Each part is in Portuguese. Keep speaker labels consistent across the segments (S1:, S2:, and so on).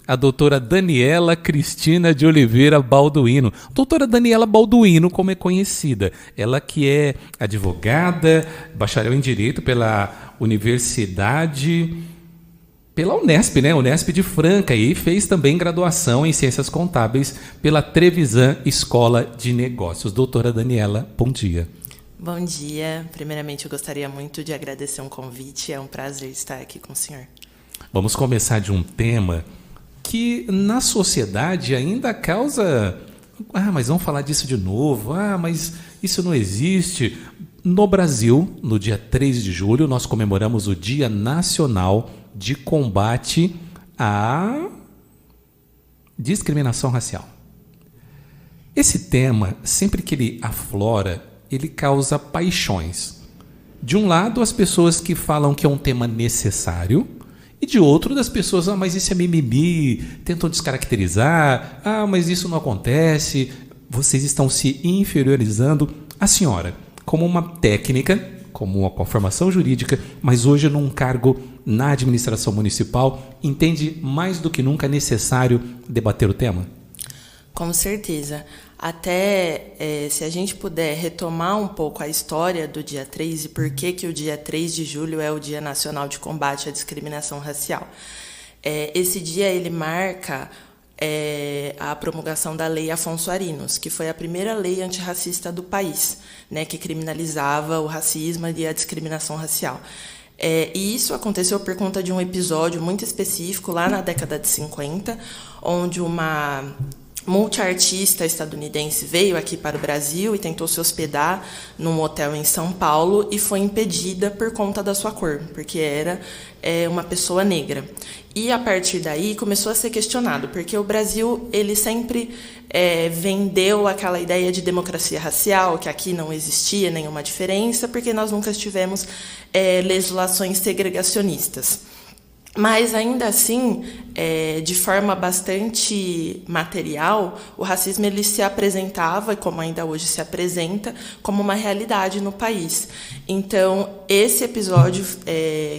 S1: a doutora Daniela Cristina de Oliveira Balduino. Doutora Daniela Balduino, como é conhecida. Ela que é advogada, bacharel em Direito pela Universidade... pela Unesp, né? Unesp de Franca, e fez também graduação em Ciências Contábeis pela Trevisan Escola de Negócios. Doutora Daniela, bom dia.
S2: Bom dia. Primeiramente, eu gostaria muito de agradecer um convite. É um prazer estar aqui com o senhor.
S1: Vamos começar de um tema que na sociedade ainda causa... mas vamos falar disso de novo. Mas isso não existe. No Brasil, no dia 3 de julho, nós comemoramos o Dia Nacional de Combate à Discriminação Racial. Esse tema, sempre que ele aflora, ele causa paixões. De um lado, as pessoas que falam que é um tema necessário, e de outro, das pessoas, mas isso é mimimi, tentam descaracterizar, mas isso não acontece, vocês estão se inferiorizando. A senhora, como uma técnica, como uma formação jurídica, mas hoje num cargo na administração municipal, entende mais do que nunca necessário debater o tema?
S2: Com certeza. Até se a gente puder retomar um pouco a história do dia 3 e por que o dia 3 de julho é o Dia Nacional de Combate à Discriminação Racial. Esse dia ele marca a promulgação da Lei Afonso Arinos, que foi a primeira lei antirracista do país, né, que criminalizava o racismo e a discriminação racial. E isso aconteceu por conta de um episódio muito específico lá na década de 50, onde uma multiartista estadunidense veio aqui para o Brasil e tentou se hospedar num hotel em São Paulo e foi impedida por conta da sua cor, porque era uma pessoa negra. E, a partir daí, começou a ser questionado, porque o Brasil ele sempre vendeu aquela ideia de democracia racial, que aqui não existia nenhuma diferença, porque nós nunca tivemos legislações segregacionistas. Mas, ainda assim, de forma bastante material, o racismo ele se apresentava, como ainda hoje se apresenta, como uma realidade no país. Então, esse episódio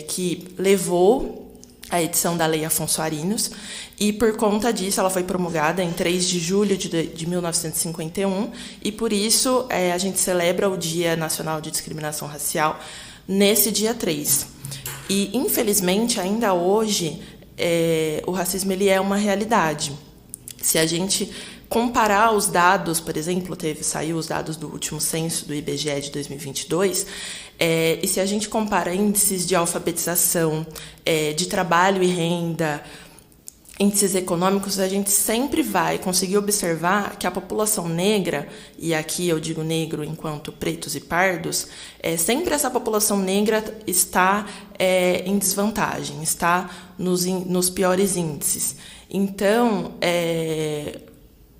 S2: que levou a edição da Lei Afonso Arinos, e por conta disso ela foi promulgada em 3 de julho de 1951, e por isso a gente celebra o Dia Nacional de Discriminação Racial nesse dia 3. E, infelizmente, ainda hoje, o racismo ele é uma realidade. Se a gente comparar os dados, por exemplo, saiu os dados do último censo do IBGE de 2022, e se a gente compara índices de alfabetização, de trabalho e renda, índices econômicos, a gente sempre vai conseguir observar que a população negra, e aqui eu digo negro enquanto pretos e pardos, sempre essa população negra está em desvantagem, está nos piores índices. Então,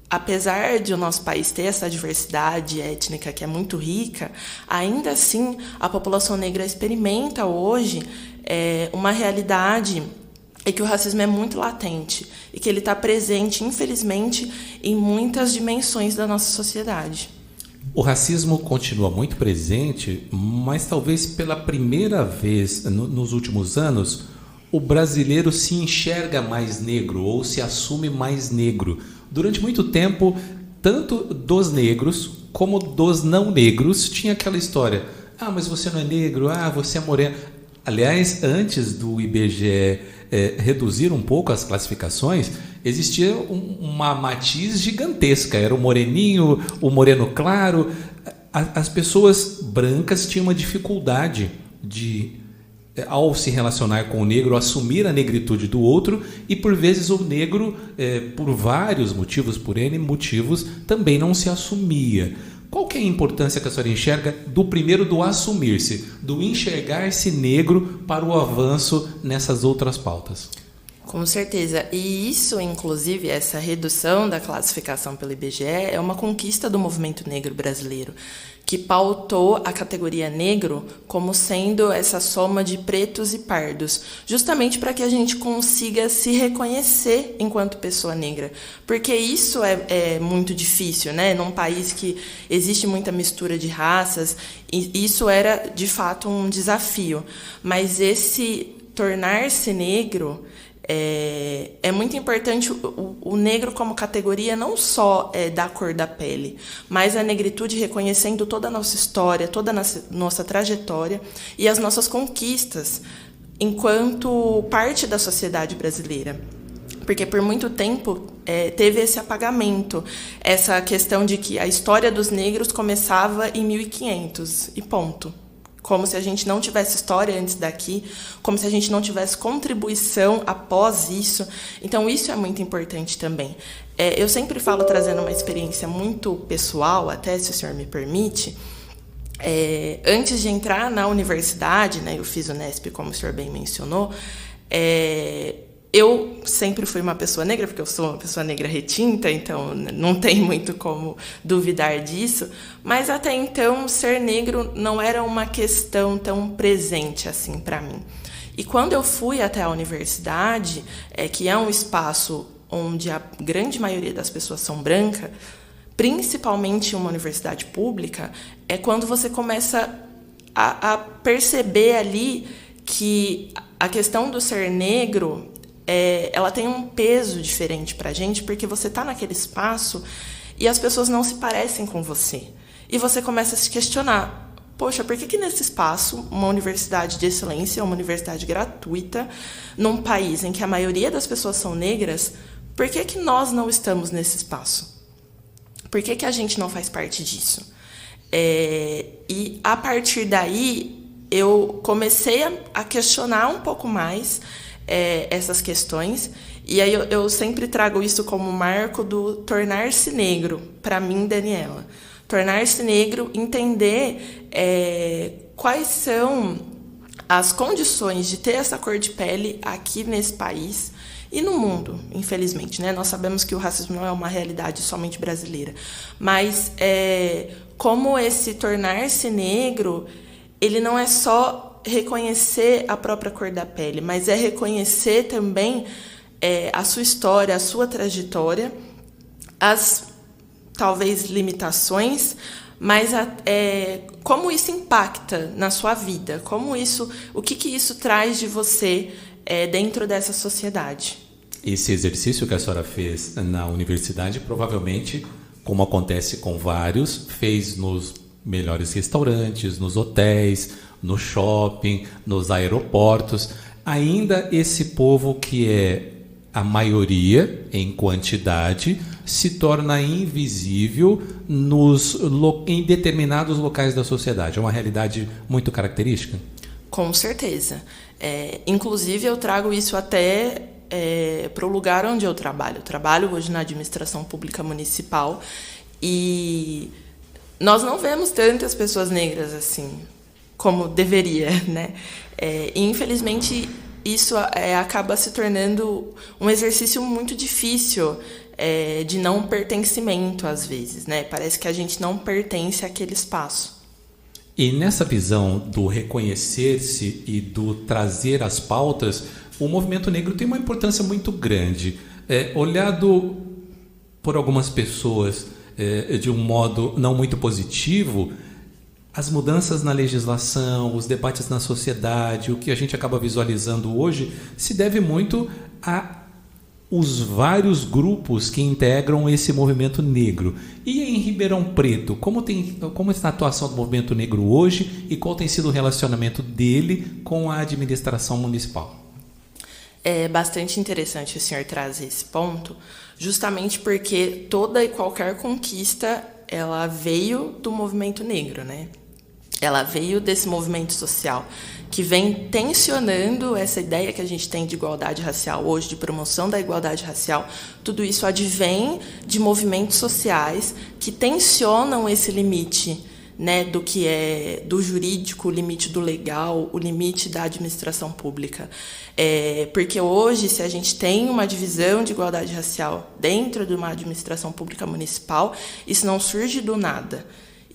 S2: apesar de o nosso país ter essa diversidade étnica que é muito rica, ainda assim a população negra experimenta hoje uma realidade é que o racismo é muito latente e que ele está presente, infelizmente, em muitas dimensões da nossa sociedade.
S1: O racismo continua muito presente, mas talvez pela primeira vez nos últimos anos, o brasileiro se enxerga mais negro ou se assume mais negro. Durante muito tempo, tanto dos negros como dos não negros, tinha aquela história: mas você não é negro, você é moreno. Aliás, antes do IBGE reduzir um pouco as classificações, existia uma matiz gigantesca. Era o moreninho, o moreno claro. As pessoas brancas tinham uma dificuldade de, ao se relacionar com o negro, assumir a negritude do outro, e por vezes o negro, por vários motivos, por N motivos, também não se assumia. Qual que é a importância que a senhora enxerga do assumir-se, do enxergar-se negro para o avanço nessas outras pautas?
S2: Com certeza. E isso, inclusive, essa redução da classificação pelo IBGE é uma conquista do movimento negro brasileiro, que pautou a categoria negro como sendo essa soma de pretos e pardos, justamente para que a gente consiga se reconhecer enquanto pessoa negra. Porque isso é muito difícil, né? Num país que existe muita mistura de raças, e isso era, de fato, um desafio. Mas esse tornar-se negro É muito importante o negro como categoria, não só da cor da pele, mas a negritude reconhecendo toda a nossa história, toda a nossa trajetória e as nossas conquistas enquanto parte da sociedade brasileira. Porque por muito tempo teve esse apagamento, essa questão de que a história dos negros começava em 1500 e ponto. Como se a gente não tivesse história antes daqui, como se a gente não tivesse contribuição após isso. Então, isso é muito importante também. Eu sempre falo, trazendo uma experiência muito pessoal, até se o senhor me permite, antes de entrar na universidade, né, eu fiz o Unesp, como o senhor bem mencionou, eu sempre fui uma pessoa negra, porque eu sou uma pessoa negra retinta, então não tem muito como duvidar disso. Mas até então, ser negro não era uma questão tão presente assim para mim. E quando eu fui até a universidade, que é um espaço onde a grande maioria das pessoas são brancas, principalmente uma universidade pública, é quando você começa a perceber ali que a questão do ser negro ela tem um peso diferente para a gente, porque você está naquele espaço e as pessoas não se parecem com você. E você começa a se questionar, poxa, por que nesse espaço, uma universidade de excelência, uma universidade gratuita, num país em que a maioria das pessoas são negras, por que nós não estamos nesse espaço? Por que a gente não faz parte disso? E a partir daí, eu comecei a questionar um pouco mais essas questões, e aí eu sempre trago isso como marco do tornar-se negro, para mim, Daniela. Tornar-se negro, entender quais são as condições de ter essa cor de pele aqui nesse país e no mundo, infelizmente, né? Nós sabemos que o racismo não é uma realidade somente brasileira, mas como esse tornar-se negro, ele não é só reconhecer a própria cor da pele, mas é reconhecer também a sua história, a sua trajetória, as talvez limitações, mas como isso impacta na sua vida, o que isso traz de você dentro dessa sociedade.
S1: Esse exercício que a senhora fez na universidade, provavelmente, como acontece com vários, fez nos melhores restaurantes, nos hotéis, no shopping, nos aeroportos. Ainda esse povo que é a maioria em quantidade se torna invisível em determinados locais da sociedade. É uma realidade muito característica?
S2: Com certeza. Inclusive, eu trago isso até para o lugar onde eu trabalho. Eu trabalho hoje na administração pública municipal e nós não vemos tantas pessoas negras assim como deveria, né? E, infelizmente, isso acaba se tornando um exercício muito difícil de não pertencimento, às vezes, né? Parece que a gente não pertence àquele espaço.
S1: E nessa visão do reconhecer-se e do trazer as pautas, o movimento negro tem uma importância muito grande. Olhado por algumas pessoas de um modo não muito positivo, as mudanças na legislação, os debates na sociedade, o que a gente acaba visualizando hoje, se deve muito a os vários grupos que integram esse movimento negro. E em Ribeirão Preto, como está a atuação do movimento negro hoje e qual tem sido o relacionamento dele com a administração municipal?
S2: É bastante interessante o senhor trazer esse ponto, justamente porque toda e qualquer conquista ela veio do movimento negro, né? Ela veio desse movimento social que vem tensionando essa ideia que a gente tem de igualdade racial hoje, de promoção da igualdade racial. Tudo isso advém de movimentos sociais que tensionam esse limite, né, do que é do jurídico, o limite do legal, o limite da administração pública. Porque hoje, se a gente tem uma divisão de igualdade racial dentro de uma administração pública municipal, isso não surge do nada.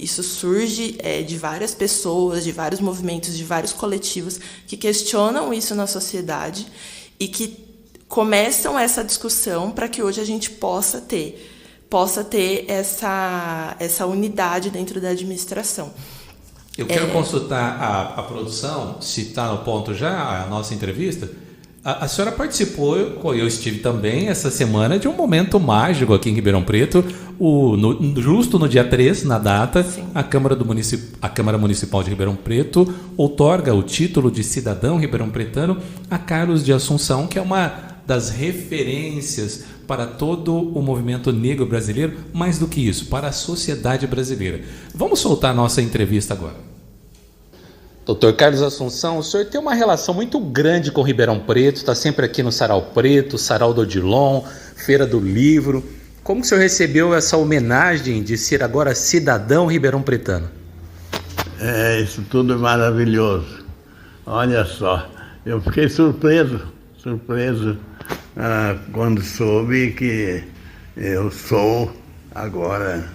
S2: Isso surge de várias pessoas, de vários movimentos, de vários coletivos que questionam isso na sociedade e que começam essa discussão para que hoje a gente possa ter essa unidade dentro da administração.
S1: Eu quero consultar a produção, se está no ponto já, a nossa entrevista. A senhora participou, eu estive também essa semana, de um momento mágico aqui em Ribeirão Preto, justo no dia 3, na data, a Câmara Municipal de Ribeirão Preto outorga o título de cidadão ribeirão-pretano a Carlos de Assunção, que é uma das referências para todo o movimento negro brasileiro, mais do que isso, para a sociedade brasileira. Vamos soltar a nossa entrevista agora. Doutor Carlos Assunção, o senhor tem uma relação muito grande com Ribeirão Preto, está sempre aqui no Sarau Preto, Sarau do Odilon, Feira do Livro. Como que o senhor recebeu essa homenagem de ser agora cidadão ribeirão-pretano?
S3: Isso tudo é maravilhoso. Olha só, eu fiquei surpreso quando soube que eu sou agora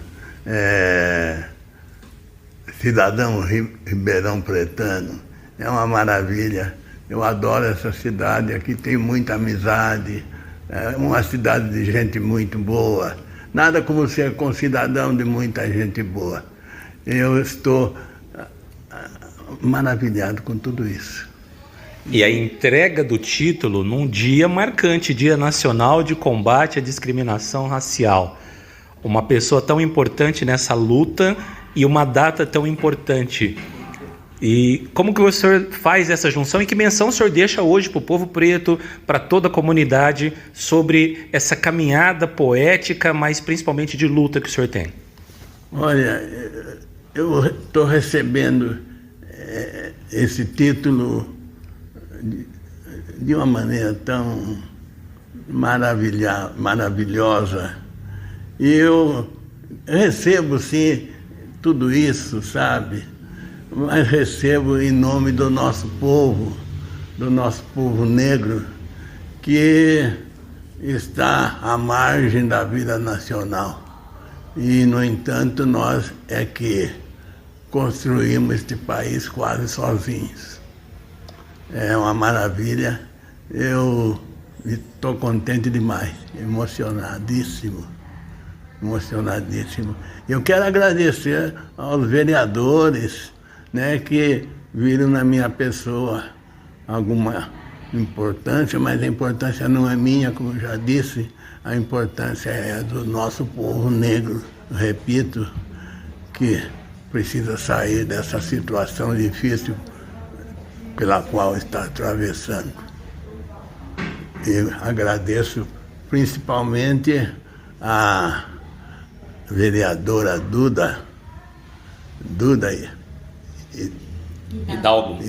S3: cidadão ribeirão-pretano. É uma maravilha. Eu adoro essa cidade. Aqui tem muita amizade. É uma cidade de gente muito boa. Nada como ser concidadão de muita gente boa. Eu estou maravilhado com tudo isso.
S1: E a entrega do título num dia marcante, Dia Nacional de Combate à Discriminação Racial. Uma pessoa tão importante nessa luta e uma data tão importante. E como que o senhor faz essa junção e que menção o senhor deixa hoje para o povo preto, para toda a comunidade, sobre essa caminhada poética, mas principalmente de luta que o senhor tem?
S3: Olha, eu estou recebendo esse título de uma maneira tão maravilhosa. E eu recebo, sim, tudo isso, sabe? Mas recebo em nome do nosso povo negro, que está à margem da vida nacional. E, no entanto, nós é que construímos este país quase sozinhos. É uma maravilha. Eu estou contente demais, emocionadíssimo. Eu quero agradecer aos vereadores, né, que viram na minha pessoa alguma importância, mas a importância não é minha, como eu já disse, a importância é do nosso povo negro, repito, que precisa sair dessa situação difícil pela qual está atravessando. E agradeço principalmente a vereadora Duda Hidalgo.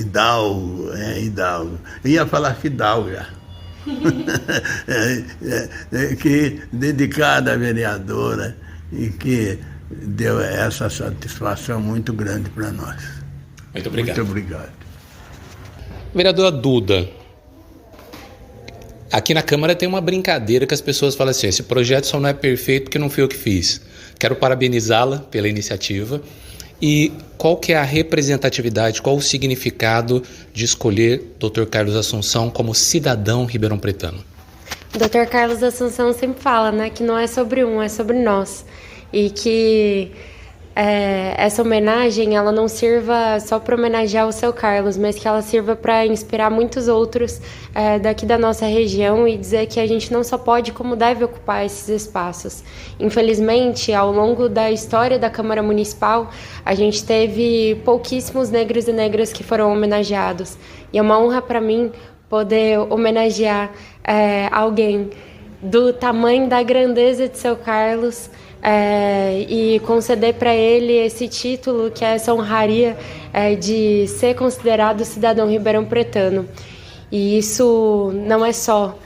S3: Eu ia falar Fidalgo já. Que dedicada à vereadora e que deu essa satisfação muito grande para nós.
S1: Muito obrigado.
S3: Muito obrigado.
S1: Vereadora Duda, aqui na Câmara tem uma brincadeira que as pessoas falam assim: esse projeto só não é perfeito porque não fui eu que fiz. Quero parabenizá-la pela iniciativa. E qual que é a representatividade, qual o significado de escolher Dr. Carlos Assunção como cidadão ribeirão-pretano?
S4: Dr. Carlos Assunção sempre fala, né, que não é sobre é sobre nós. E que essa homenagem ela não sirva só para homenagear o seu Carlos, mas que ela sirva para inspirar muitos outros daqui da nossa região e dizer que a gente não só pode, como deve ocupar esses espaços. Infelizmente, ao longo da história da Câmara Municipal, a gente teve pouquíssimos negros e negras que foram homenageados. E é uma honra para mim poder homenagear alguém do tamanho da grandeza de seu Carlos, e conceder para ele esse título, que é essa honraria de ser considerado cidadão ribeirão-pretano. E isso não é só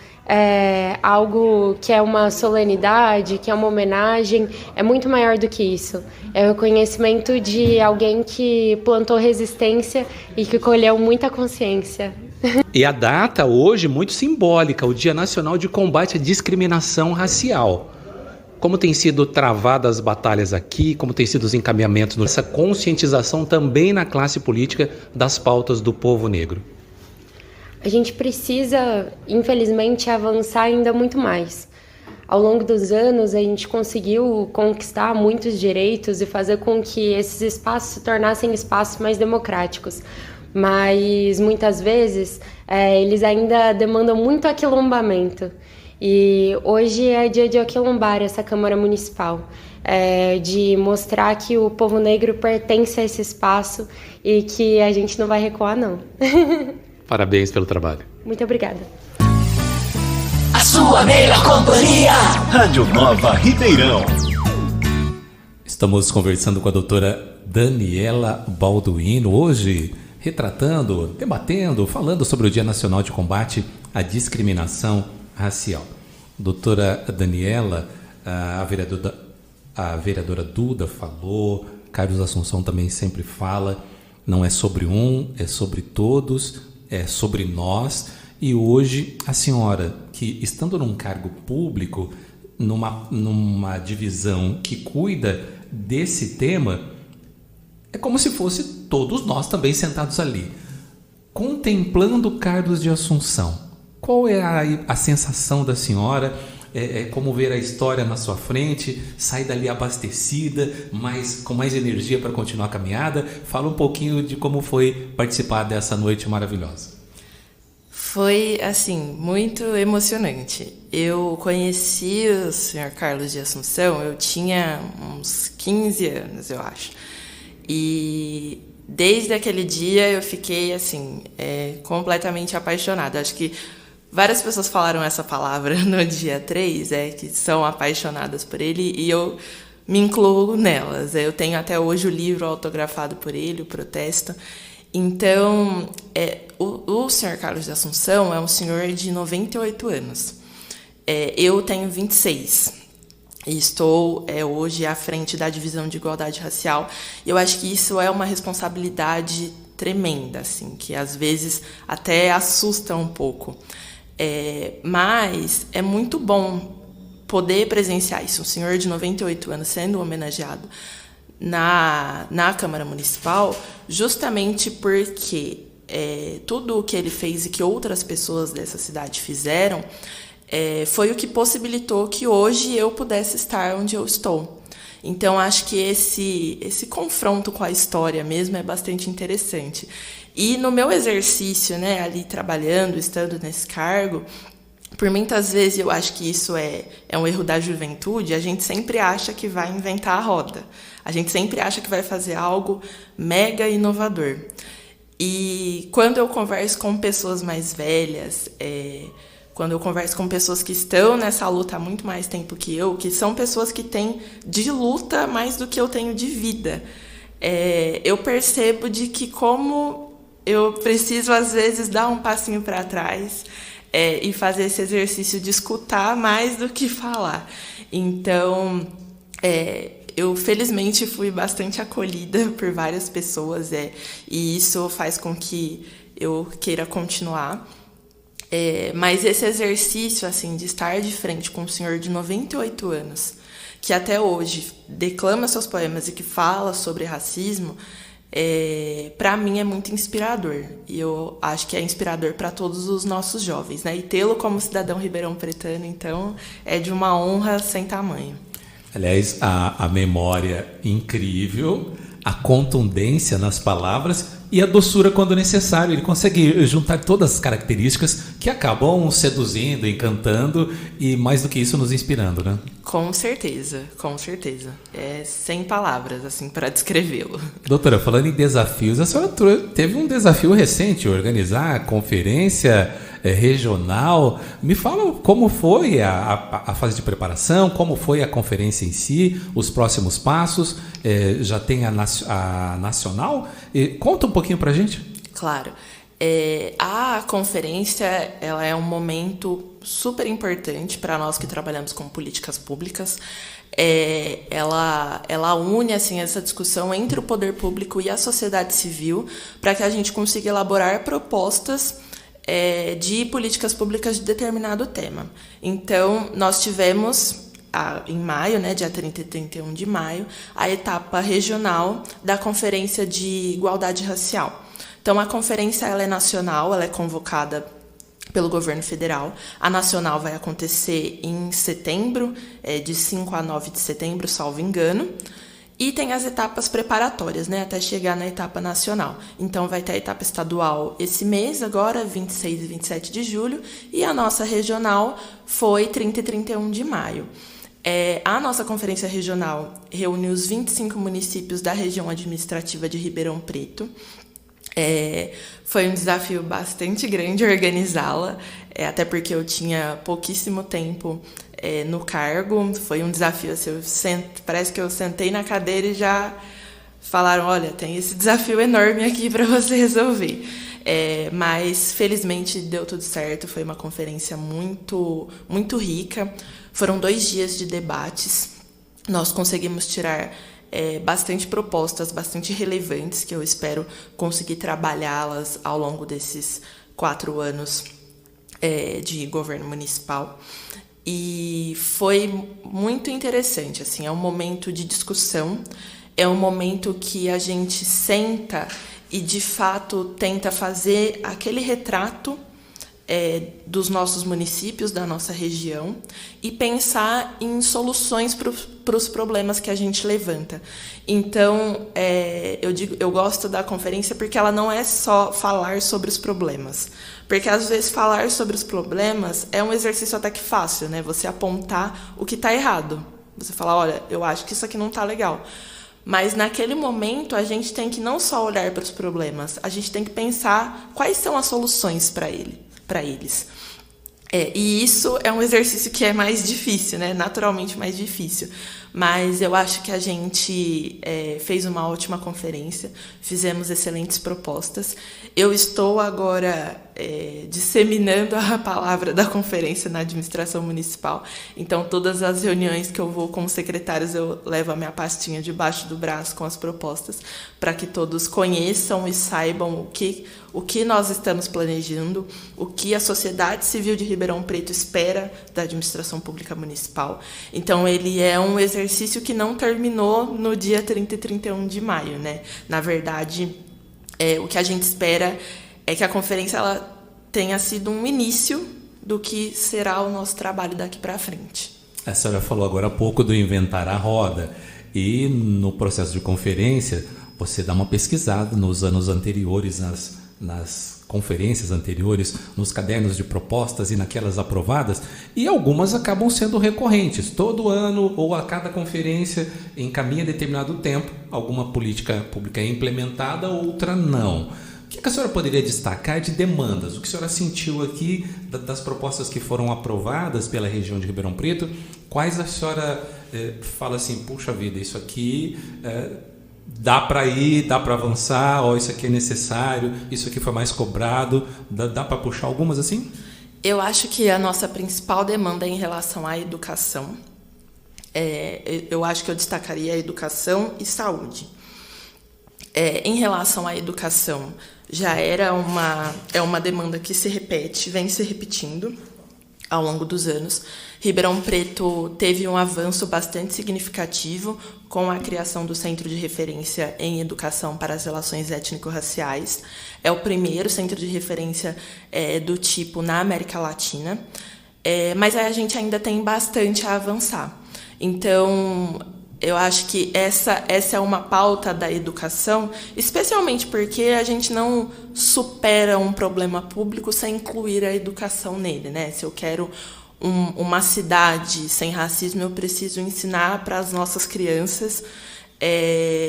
S4: algo que é uma solenidade, que é uma homenagem, é muito maior do que isso. É o reconhecimento de alguém que plantou resistência e que colheu muita consciência.
S1: E a data hoje muito simbólica, o Dia Nacional de Combate à Discriminação Racial. Como tem sido travadas as batalhas aqui, como tem sido os encaminhamentos nessa conscientização também na classe política das pautas do povo negro?
S4: A gente precisa, infelizmente, avançar ainda muito mais. Ao longo dos anos, a gente conseguiu conquistar muitos direitos e fazer com que esses espaços se tornassem espaços mais democráticos. mas muitas vezes eles ainda demandam muito aquilombamento. E hoje é dia de aquilombar essa Câmara Municipal, de mostrar que o povo negro pertence a esse espaço e que a gente não vai recuar, não.
S1: Parabéns pelo trabalho.
S4: Muito obrigada.
S5: A sua melhor companhia.
S6: Rádio Nova Ribeirão.
S1: Estamos conversando com a doutora Daniela Balduino, hoje retratando, debatendo, falando sobre o Dia Nacional de Combate à Discriminação Racial. Doutora Daniela, a vereadora Duda falou, Carlos Assunção também sempre fala, não é sobre um, é sobre todos, é sobre nós. E hoje a senhora, que estando num cargo público, numa divisão que cuida desse tema, é como se fosse todos nós também sentados ali, contemplando Carlos de Assunção. Qual é a sensação da senhora? É como ver a história na sua frente, sair dali abastecida, com mais energia para continuar a caminhada. Fala um pouquinho de como foi participar dessa noite maravilhosa.
S2: Foi, assim, muito emocionante. Eu conheci o senhor Carlos de Assunção, eu tinha uns 15 anos, eu acho. E desde aquele dia eu fiquei, assim, completamente apaixonada. Acho que várias pessoas falaram essa palavra no dia 3, que são apaixonadas por ele, e eu me incluo nelas. Eu tenho até hoje o livro autografado por ele, o Protesto. Então, o senhor Carlos de Assunção é um senhor de 98 anos. Eu tenho 26 e estou hoje à frente da Divisão de Igualdade Racial. E eu acho que isso é uma responsabilidade tremenda, assim, que às vezes até assusta um pouco. Mas é muito bom poder presenciar isso, um senhor de 98 anos sendo homenageado na Câmara Municipal, justamente porque tudo o que ele fez e que outras pessoas dessa cidade fizeram foi o que possibilitou que hoje eu pudesse estar onde eu estou. Então, acho que esse confronto com a história mesmo é bastante interessante. E no meu exercício, né, ali trabalhando, estando nesse cargo, por muitas vezes eu acho que isso é um erro da juventude, a gente sempre acha que vai inventar a roda. A gente sempre acha que vai fazer algo mega inovador. E quando eu converso com pessoas mais velhas, quando eu converso com pessoas que estão nessa luta há muito mais tempo que eu, que são pessoas que têm de luta mais do que eu tenho de vida, eu percebo de que como eu preciso, às vezes, dar um passinho para trás e fazer esse exercício de escutar mais do que falar. Então, eu, felizmente, fui bastante acolhida por várias pessoas, e isso faz com que eu queira continuar. Mas esse exercício, assim, de estar de frente com um senhor de 98 anos, que até hoje declama seus poemas e que fala sobre racismo, para mim é muito inspirador. E eu acho que é inspirador para todos os nossos jovens, né? E tê-lo como cidadão ribeirão-pretano, então, é de uma honra sem tamanho.
S1: Aliás, a memória incrível, a contundência nas palavras e a doçura quando necessário. Ele consegue juntar todas as características que acabam seduzindo, encantando e, mais do que isso, nos inspirando, né?
S2: Com certeza, com certeza. Sem palavras, assim, para descrevê-lo.
S1: Doutora, falando em desafios, a senhora teve um desafio recente, organizar a conferência regional. Me fala como foi a fase de preparação, como foi a conferência em si, os próximos passos. Já tem a nacional? Conta um pouquinho para a gente.
S2: Claro. A conferência ela é um momento super importante para nós que trabalhamos com políticas públicas. Ela une, assim, essa discussão entre o poder público e a sociedade civil para que a gente consiga elaborar propostas de políticas públicas de determinado tema. Então, nós tivemos, em maio, né, dia 30 e 31 de maio, a etapa regional da Conferência de Igualdade Racial. Então, a conferência ela é nacional, ela é convocada pelo governo federal. A nacional vai acontecer em setembro, de 5 a 9 de setembro, salvo engano. E tem as etapas preparatórias, né, até chegar na etapa nacional. Então, vai ter a etapa estadual esse mês, agora, 26 e 27 de julho, e a nossa regional foi 30 e 31 de maio. A nossa conferência regional reúne os 25 municípios da região administrativa de Ribeirão Preto. Foi um desafio bastante grande organizá-la, até porque eu tinha pouquíssimo tempo no cargo. Foi um desafio, assim, parece que eu sentei na cadeira e já falaram, olha, tem esse desafio enorme aqui para você resolver. Mas, felizmente, deu tudo certo. Foi uma conferência muito, muito rica. Foram 2 dias de debates. Nós conseguimos tirar bastante propostas, bastante relevantes, que eu espero conseguir trabalhá-las ao longo desses 4 anos de governo municipal. E foi muito interessante, assim, é um momento de discussão, é um momento que a gente senta e, de fato, tenta fazer aquele retrato dos nossos municípios, da nossa região, e pensar em soluções para os problemas que a gente levanta. Então, eu gosto da conferência porque ela não é só falar sobre os problemas. Porque, às vezes, falar sobre os problemas é um exercício até que fácil, né? Você apontar o que está errado. Você falar, olha, eu acho que isso aqui não está legal. Mas, naquele momento, a gente tem que não só olhar para os problemas, a gente tem que pensar quais são as soluções para eles. E isso é um exercício que é mais difícil, né? Naturalmente mais difícil. Mas eu acho que a gente fez uma ótima conferência, fizemos excelentes propostas. Eu estou agora disseminando a palavra da conferência na administração municipal. Então, todas as reuniões que eu vou com os secretários, eu levo a minha pastinha debaixo do braço com as propostas, para que todos conheçam e saibam o que nós estamos planejando, o que a sociedade civil de Ribeirão Preto espera da administração pública municipal. Então, ele é um exercício que não terminou no dia 30 e 31 de maio, né? Na verdade, o que a gente espera é que a conferência ela tenha sido um início do que será o nosso trabalho daqui para frente.
S1: A senhora falou agora há pouco do inventar a roda, e no processo de conferência você dá uma pesquisada nos anos anteriores, nas conferências anteriores, nos cadernos de propostas e naquelas aprovadas, e algumas acabam sendo recorrentes. Todo ano ou a cada conferência encaminha determinado tempo, alguma política pública é implementada, outra não. O que a senhora poderia destacar de demandas? O que a senhora sentiu aqui das propostas que foram aprovadas pela região de Ribeirão Preto? Quais a senhora fala assim, puxa vida, isso aqui dá para ir, dá para avançar, ou isso aqui é necessário, isso aqui foi mais cobrado, dá para puxar algumas assim?
S2: Eu acho que a nossa principal demanda é em relação à educação. Eu acho que eu destacaria a educação e saúde. Em relação à educação, já era uma demanda que se repete, vem se repetindo ao longo dos anos. Ribeirão Preto teve um avanço bastante significativo com a criação do Centro de Referência em Educação para as Relações Étnico-Raciais. É o primeiro centro de referência do tipo na América Latina, mas a gente ainda tem bastante a avançar. Então, eu acho que essa é uma pauta da educação, especialmente porque a gente não supera um problema público sem incluir a educação nele, né? Se eu quero uma cidade sem racismo, eu preciso ensinar para as nossas crianças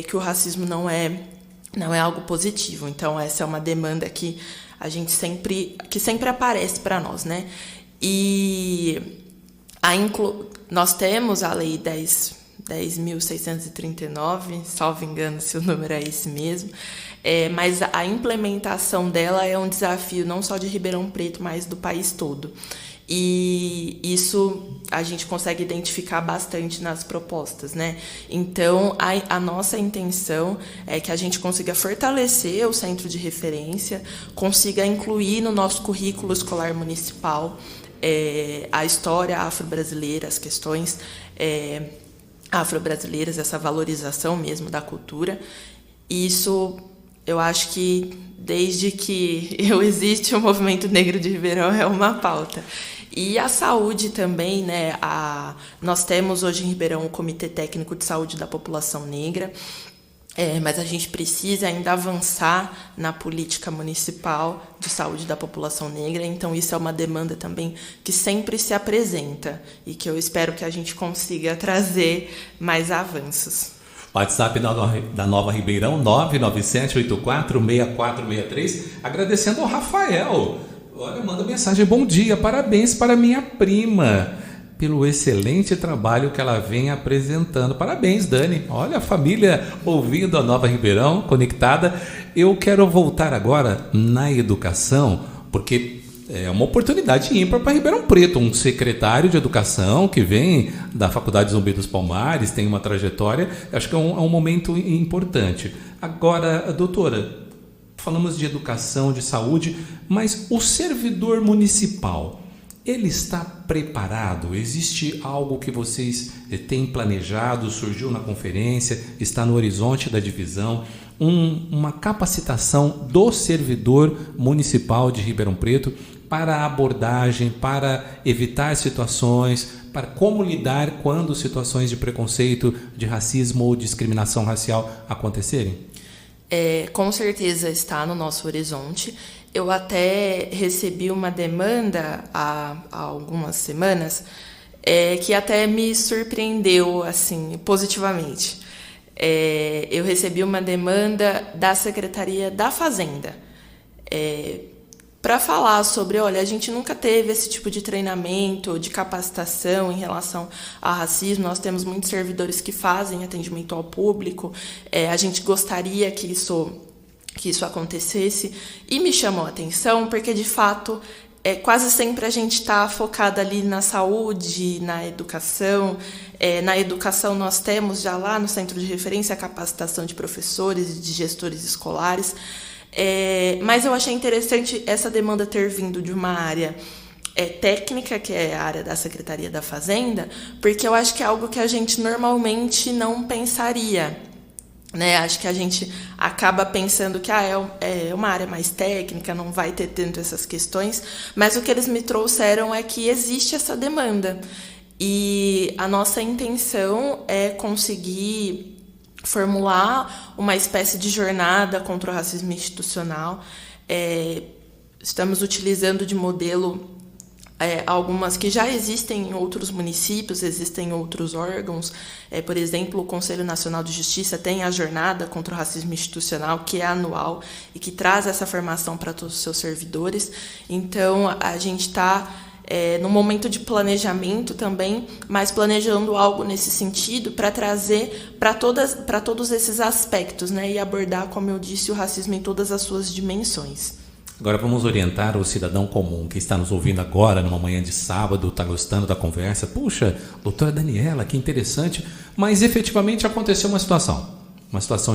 S2: que o racismo não é algo positivo. Então, essa é uma demanda que que sempre aparece para nós, né? E nós temos a Lei 10.639, salvo engano se o número é esse mesmo, mas a implementação dela é um desafio não só de Ribeirão Preto, mas do país todo. E isso a gente consegue identificar bastante nas propostas, né? Então, a nossa intenção é que a gente consiga fortalecer o centro de referência, consiga incluir no nosso currículo escolar municipal a história afro-brasileira, as questões afro-brasileiras, essa valorização mesmo da cultura. E isso Eu acho que desde que eu existe, o Movimento Negro de Ribeirão é uma pauta. E a saúde também, né? Nós temos hoje em Ribeirão o Comitê Técnico de Saúde da População Negra, mas a gente precisa ainda avançar na política municipal de saúde da população negra, então isso é uma demanda também que sempre se apresenta e que eu espero que a gente consiga trazer mais avanços.
S1: WhatsApp da Nova Ribeirão, 997846463, agradecendo ao Rafael. Olha, manda mensagem: bom dia, parabéns para minha prima pelo excelente trabalho que ela vem apresentando. Parabéns, Dani. Olha a família ouvindo a Nova Ribeirão, conectada. Eu quero voltar agora na educação, porque é uma oportunidade ímpar para Ribeirão Preto. Um secretário de educação que vem da Faculdade Zumbi dos Palmares, tem uma trajetória, acho que é um momento importante. Agora, doutora, falamos de educação, de saúde, mas o servidor municipal, ele está preparado? Existe algo que vocês têm planejado, surgiu na conferência, está no horizonte da divisão, uma capacitação do servidor municipal de Ribeirão Preto para a abordagem, para evitar situações, para como lidar quando situações de preconceito, de racismo ou discriminação racial acontecerem?
S2: Com certeza está no nosso horizonte. Eu até recebi uma demanda há algumas semanas que até me surpreendeu assim, positivamente. Eu recebi uma demanda da Secretaria da Fazenda para falar sobre, olha, a gente nunca teve esse tipo de treinamento, de capacitação em relação ao racismo. Nós temos muitos servidores que fazem atendimento ao público. A gente gostaria que isso acontecesse, e me chamou a atenção porque, de fato, quase sempre a gente está focado ali na saúde, na educação. Na educação nós temos já lá no Centro de Referência a capacitação de professores e de gestores escolares, mas eu achei interessante essa demanda ter vindo de uma área técnica, que é a área da Secretaria da Fazenda, porque eu acho que é algo que a gente normalmente não pensaria. Acho que a gente acaba pensando que é uma área mais técnica, não vai ter tanto essas questões, mas o que eles me trouxeram é que existe essa demanda. E a nossa intenção é conseguir formular uma espécie de jornada contra o racismo institucional. Estamos utilizando de modelo algumas que já existem em outros municípios, existem em outros órgãos. Por exemplo, o Conselho Nacional de Justiça tem a Jornada contra o Racismo Institucional, que é anual e que traz essa formação para todos os seus servidores. Então, a gente está no momento de planejamento também, mas planejando algo nesse sentido para trazer para todos esses aspectos, e abordar, como eu disse, o racismo em todas as suas dimensões.
S1: Agora vamos orientar o cidadão comum que está nos ouvindo agora, numa manhã de sábado, está gostando da conversa. Puxa, doutora Daniela, que interessante. Mas efetivamente aconteceu uma situação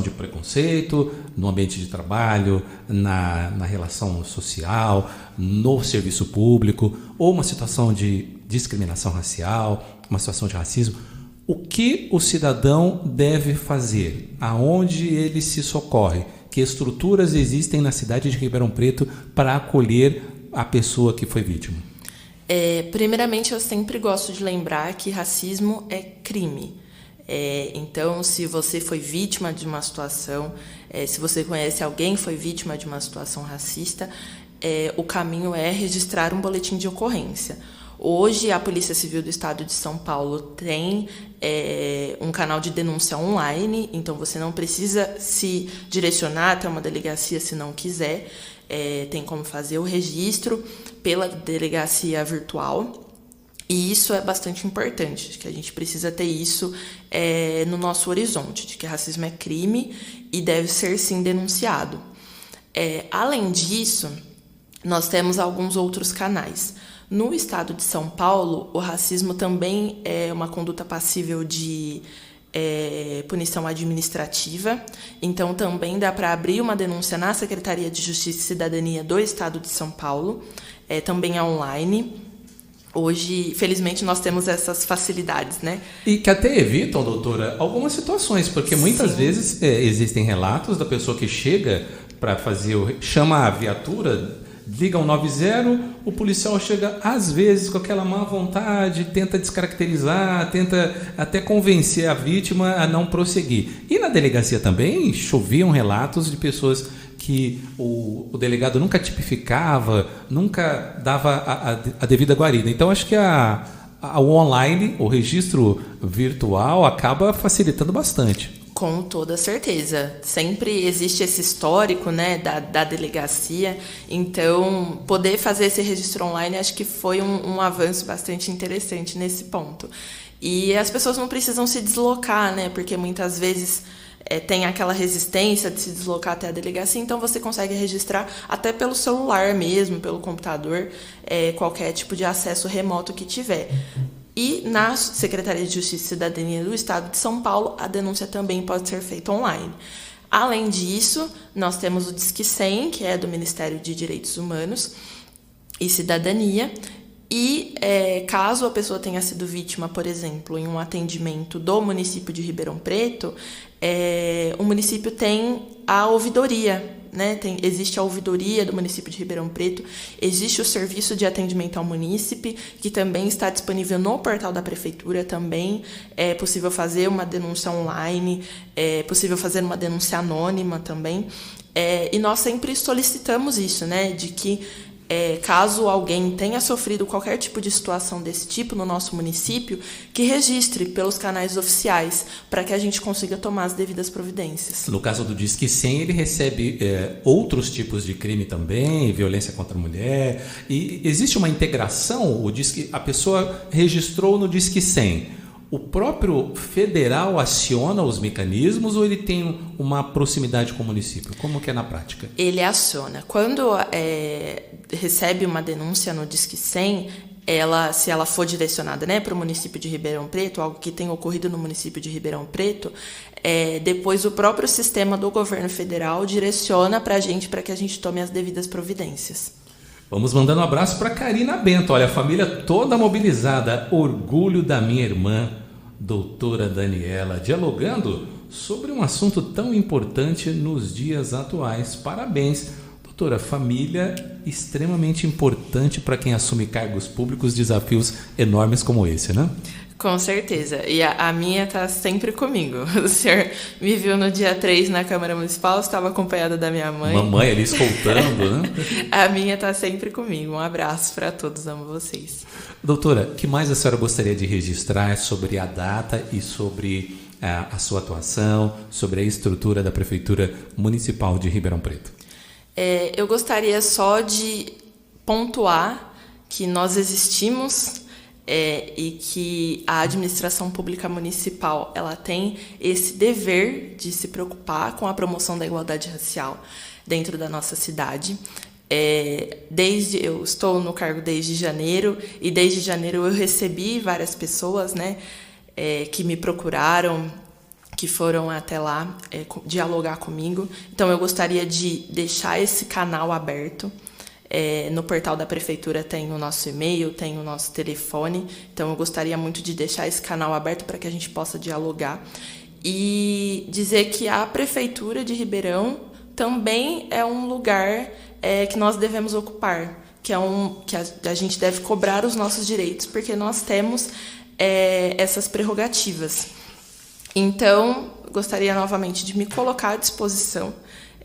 S1: de preconceito no ambiente de trabalho, na relação social, no serviço público, ou uma situação de discriminação racial, uma situação de racismo. O que o cidadão deve fazer? Aonde ele se socorre? Que estruturas existem na cidade de Ribeirão Preto para acolher a pessoa que foi vítima?
S2: Primeiramente, eu sempre gosto de lembrar que racismo é crime. Então, se você foi vítima de uma situação, se você conhece alguém que foi vítima de uma situação racista, o caminho é registrar um boletim de ocorrência. Hoje, a Polícia Civil do Estado de São Paulo tem um canal de denúncia online, então você não precisa se direcionar até uma delegacia se não quiser. Tem como fazer o registro pela delegacia virtual. E isso é bastante importante, que a gente precisa ter isso no nosso horizonte, de que racismo é crime e deve ser, sim, denunciado. Além disso, nós temos alguns outros canais. No estado de São Paulo, o racismo também é uma conduta passível de punição administrativa. Então, também dá para abrir uma denúncia na Secretaria de Justiça e Cidadania do estado de São Paulo. Também é online. Hoje, felizmente, nós temos essas facilidades,
S1: E que até evitam, doutora, algumas situações, porque muitas vezes existem relatos da pessoa que chega para fazer, chama a viatura, liga 190, o policial chega às vezes com aquela má vontade, tenta descaracterizar, tenta até convencer a vítima a não prosseguir. E na delegacia também choviam relatos de pessoas que o delegado nunca tipificava, nunca dava a devida guarida. Então acho que o online, o registro virtual acaba facilitando bastante.
S2: Com toda certeza. Sempre existe esse histórico, né, da delegacia. Então, poder fazer esse registro online acho que foi um avanço bastante interessante nesse ponto. E as pessoas não precisam se deslocar, né, porque muitas vezes tem aquela resistência de se deslocar até a delegacia, então você consegue registrar até pelo celular mesmo, pelo computador, qualquer tipo de acesso remoto que tiver. E na Secretaria de Justiça e Cidadania do Estado de São Paulo, a denúncia também pode ser feita online. Além disso, nós temos o Disque 100, que é do Ministério de Direitos Humanos e Cidadania. E caso a pessoa tenha sido vítima, por exemplo, em um atendimento do município de Ribeirão Preto, o município tem a ouvidoria, né? Existe a ouvidoria do município de Ribeirão Preto, existe o serviço de atendimento ao munícipe, que também está disponível no portal da prefeitura, também é possível fazer uma denúncia online, é possível fazer uma denúncia anônima também, e nós sempre solicitamos isso, né? De que caso alguém tenha sofrido qualquer tipo de situação desse tipo no nosso município, que registre pelos canais oficiais, para que a gente consiga tomar as devidas providências.
S1: No caso do Disque 100, ele recebe outros tipos de crime também, violência contra a mulher, e existe uma integração, a pessoa registrou no Disque 100, o próprio federal aciona os mecanismos ou ele tem uma proximidade com o município? Como que é na prática?
S2: Ele aciona. Quando recebe uma denúncia no Disque 100, se ela for direcionada, né, para o município de Ribeirão Preto, algo que tem ocorrido no município de Ribeirão Preto, depois o próprio sistema do governo federal direciona para que a gente tome as devidas providências.
S1: Vamos mandando um abraço para Karina Bento. Olha, a família toda mobilizada. Orgulho da minha irmã, doutora Daniela, dialogando sobre um assunto tão importante nos dias atuais. Parabéns, doutora. Família extremamente importante para quem assume cargos públicos, desafios enormes como esse, né?
S2: Com certeza. E a minha está sempre comigo. O senhor me viu no dia 3 na Câmara Municipal, estava acompanhada da minha mãe.
S1: Mamãe ali escoltando, né?
S2: A minha está sempre comigo. Um abraço para todos, amo vocês.
S1: Doutora, o que mais a senhora gostaria de registrar sobre a data e sobre a sua atuação, sobre a estrutura da Prefeitura Municipal de Ribeirão Preto?
S2: Eu gostaria só de pontuar que nós existimos e que a administração pública municipal ela tem esse dever de se preocupar com a promoção da igualdade racial dentro da nossa cidade. Eu estou no cargo desde janeiro, e desde janeiro eu recebi várias pessoas, né, que me procuraram, que foram até lá dialogar comigo. Então eu gostaria de deixar esse canal aberto. No portal da prefeitura tem o nosso e-mail, tem o nosso telefone, então eu gostaria muito de deixar esse canal aberto para que a gente possa dialogar e dizer que a prefeitura de Ribeirão também é um lugar que nós devemos ocupar, que a gente deve cobrar os nossos direitos, porque nós temos essas prerrogativas. Então, gostaria novamente de me colocar à disposição.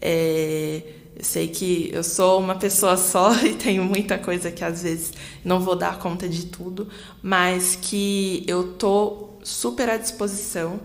S2: Eu sei que eu sou uma pessoa só e tenho muita coisa que às vezes não vou dar conta de tudo, mas que eu estou super à disposição,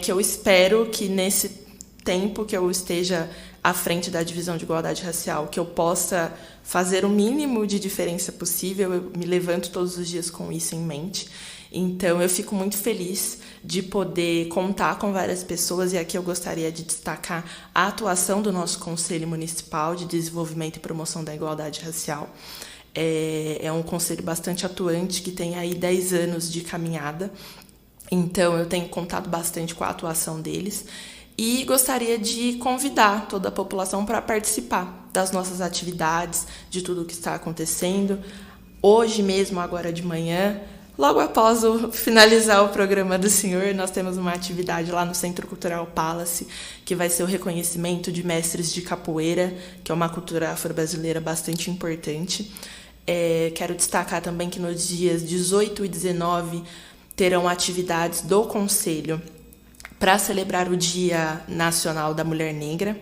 S2: que eu espero que nesse tempo que eu esteja à frente da Divisão de Igualdade Racial, que eu possa fazer o mínimo de diferença possível. Eu me levanto todos os dias com isso em mente. Então, eu fico muito feliz de poder contar com várias pessoas, e aqui eu gostaria de destacar a atuação do nosso Conselho Municipal de Desenvolvimento e Promoção da Igualdade Racial. É um conselho bastante atuante, que tem aí 10 anos de caminhada, então eu tenho contado bastante com a atuação deles, e gostaria de convidar toda a população para participar das nossas atividades, de tudo o que está acontecendo. Hoje mesmo, agora de manhã, Logo após finalizar o programa do senhor, nós temos uma atividade lá no Centro Cultural Palace, que vai ser o reconhecimento de mestres de capoeira, que é uma cultura afro-brasileira bastante importante. Quero destacar também que nos dias 18 e 19 terão atividades do Conselho para celebrar o Dia Nacional da Mulher Negra.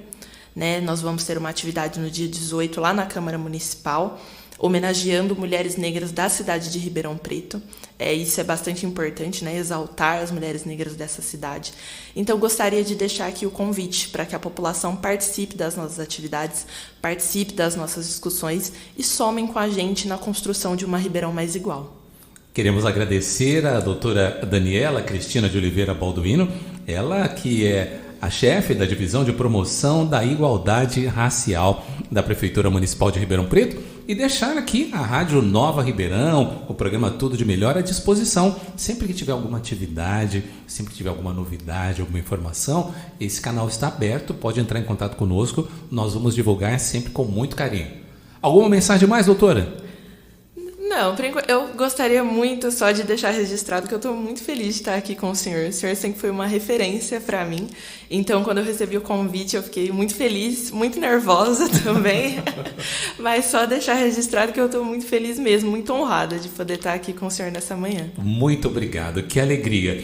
S2: Né? Nós vamos ter uma atividade no dia 18 lá na Câmara Municipal, homenageando mulheres negras da cidade de Ribeirão Preto. Isso é bastante importante, né? Exaltar as mulheres negras dessa cidade. Então, gostaria de deixar aqui o convite para que a população participe das nossas atividades, participe das nossas discussões e somem com a gente na construção de uma Ribeirão mais igual.
S1: Queremos agradecer a doutora Daniela Cristina de Oliveira Balduino, ela que é a chefe da Divisão de Promoção da Igualdade Racial da Prefeitura Municipal de Ribeirão Preto, e deixar aqui a Rádio Nova Ribeirão, o programa Tudo de Melhor à disposição. Sempre que tiver alguma atividade, sempre que tiver alguma novidade, alguma informação, esse canal está aberto, pode entrar em contato conosco, nós vamos divulgar sempre com muito carinho. Alguma mensagem mais, doutora?
S2: Não, eu gostaria muito só de deixar registrado que eu estou muito feliz de estar aqui com o senhor. O senhor sempre foi uma referência para mim. Então, quando eu recebi o convite, eu fiquei muito feliz, muito nervosa também. Mas só deixar registrado que eu estou muito feliz mesmo, muito honrada de poder estar aqui com o senhor nessa manhã.
S1: Muito obrigado, que alegria.